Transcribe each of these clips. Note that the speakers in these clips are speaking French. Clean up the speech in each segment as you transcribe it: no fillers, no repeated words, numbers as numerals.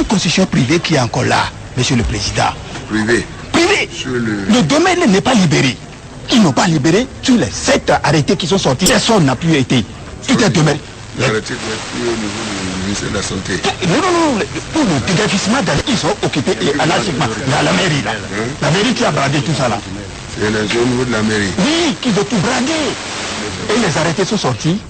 une concession privée qui est encore là, Monsieur le Président. Privé. Privé. Le domaine n'est pas libéré. Ils n'ont pas libéré sur les 7 arrêtés qui sont sortis. Personne n'a pu être. Tout est domaine. L'arrêté doit être au niveau du ministère de la Santé. Non. Pour le déguerpissement, ils sont occupés anarchiquement. La mairie, là. La mairie qui a bradé tout ça, là. C'est au niveau de la mairie. Oui, qui veut tout brader. Et les arrêtés sont sortis.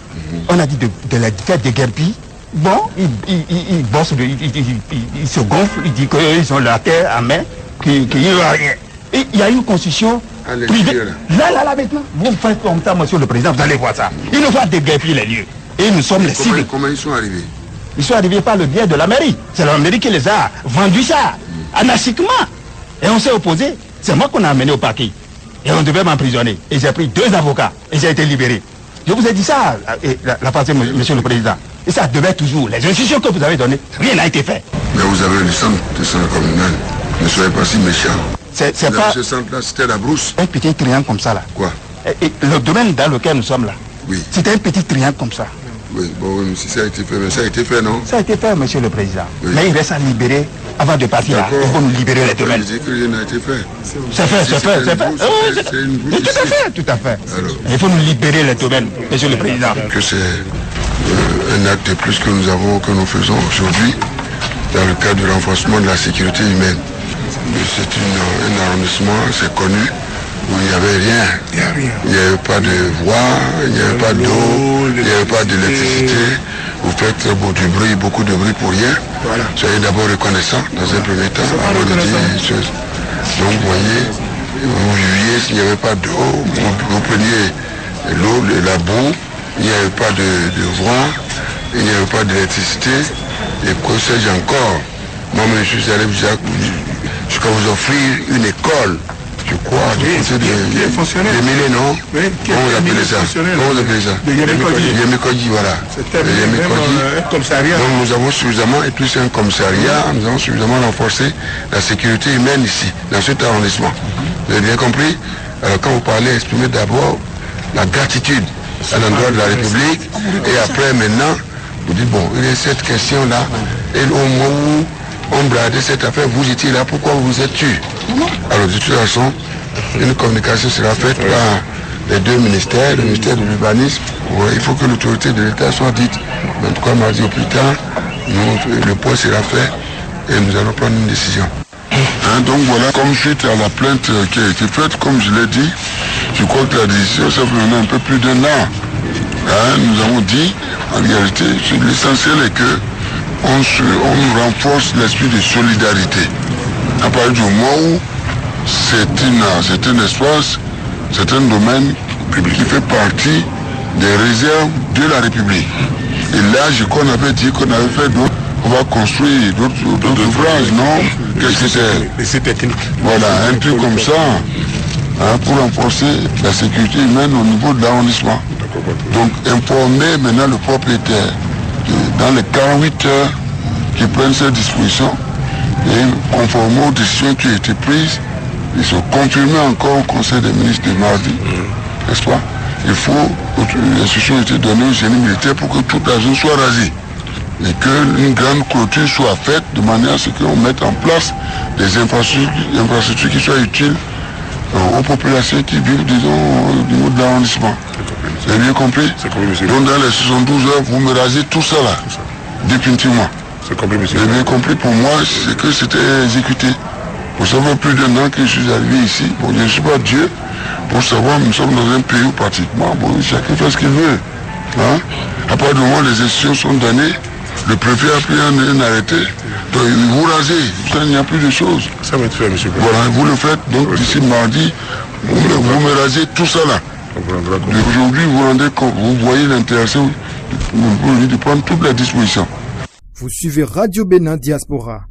On a dit de la faire déguerpir. Bon, ils bossent, ils se gonflent, ils disent qu'ils ont la terre à main, qu'il n'y a rien. Et il y a une constitution privée. Là, maintenant, vous faites comme ça, Monsieur le Président, vous allez voir ça. Ils nous font déguerpir les lieux. Et nous sommes les cibles. Comment ils sont arrivés? Ils sont arrivés par le biais de la mairie. C'est la mairie qui les a vendus ça, anarchiquement. Et on s'est opposé. C'est moi qu'on a amené au parquet. Et on devait m'emprisonner. Et j'ai pris 2 avocats. Et j'ai été libéré. Je vous ai dit ça, la partie, Monsieur le Président. Et ça devait toujours. Les institutions que vous avez données, rien n'a été fait. Mais vous avez le centre de centre communal. Ne soyez pas si méchant. C'est pas... Ce centre-là, c'était la brousse. Un petit triangle comme ça, là. Quoi? Et le domaine dans lequel nous sommes là. Oui. C'était un petit triangle comme ça. Oui, bon, si ça a été fait, mais ça a été fait, non? Ça a été fait, Monsieur le Président. Oui. Mais il reste à libérer, avant de partir là, il faut nous libérer les domaines. Je dis que rien n'a été fait. C'est fait. Tout à fait. Alors, il faut nous libérer les domaines, Monsieur le Président. Que c'est un acte de plus que nous faisons aujourd'hui, dans le cadre du renforcement de la sécurité humaine. C'est un arrondissement, c'est connu, où il n'y avait rien. Il n'y avait pas de voie, il n'y avait pas d'eau, il n'y avait pas d'électricité. Vous faites beaucoup de bruit pour rien. Voilà. Soyez d'abord reconnaissant dans un premier temps, avant de dire les choses. Donc vous voyez, vous viviez, s'il n'y avait pas d'eau, vous preniez l'eau, la boue, il n'y avait pas de voie, il n'y avait pas d'électricité, et que sais-je encore. Moi-même, je suis allé jusqu'à vous offrir une école, je crois, du côté de Milé, non? Oui, comment vous appelez ça? De Yémékodji, voilà. C'était même un commissariat. Donc nous avons suffisamment, et plus un commissariat, nous avons suffisamment renforcé la sécurité humaine ici, dans cet arrondissement. Vous avez bien compris? Alors quand vous parlez, exprimez d'abord la gratitude à l'endroit de la République, et après maintenant, vous dites, bon, il y a cette question-là, et au moment où on bradait cette affaire, vous étiez là, pourquoi vous vous êtes tué? Alors de toute façon, une communication sera faite par les 2 ministères, le ministère de l'urbanisme. Il faut que l'autorité de l'État soit dite. En tout cas, mardi au plus tard, le point sera fait et nous allons prendre une décision. Donc voilà, comme suite à la plainte qui a été faite, comme je l'ai dit, je crois que la décision, ça fait un peu plus d'1 an. Nous avons dit, en réalité, l'essentiel est que on renforce l'esprit de solidarité. À partir du moment où c'est un espace, c'est un domaine qui fait partie des réserves de la République. Et là, qu'on avait dit qu'on avait fait d'autres, on va construire d'autres ouvrages, non? Qu'est-ce que c'est? C'est technique. Voilà, un truc comme ça, pour renforcer la sécurité humaine au niveau de l'arrondissement. Donc informer maintenant le propriétaire dans les 48 heures qui prennent ces dispositions et conformément aux décisions qui ont été prises, ils sont confirmés encore au Conseil des ministres de mardi, n'est-ce pas? Il faut, l'instruction a été donnée au génie militaire pour que toute la zone soit rasée et qu'une grande clôture soit faite de manière à ce qu'on mette en place des infrastructures qui soient utiles aux populations qui vivent, disons, au niveau de l'arrondissement. Vous avez bien compris? Donc dans les 72 heures, vous me rasez tout ça là, définitivement. C'est compris, monsieur. Vous avez bien compris, pour moi, c'est que c'était exécuté. Vous savez, plus d'1 an que je suis arrivé ici. Bon, je ne suis pas Dieu pour savoir, nous sommes dans un pays où pratiquement, bon, chacun fait ce qu'il veut. À partir du moment où les institutions sont données, le préfet a pris un arrêté. Donc, vous rasez, il n'y a plus de choses. Ça va être fait, monsieur. Voilà, vous le faites. Donc, d'ici mardi, vous me rasez tout ça là. Aujourd'hui, vous voyez l'intéressé, vous de prendre toutes les dispositions. Vous suivez Radio Bénin Diaspora.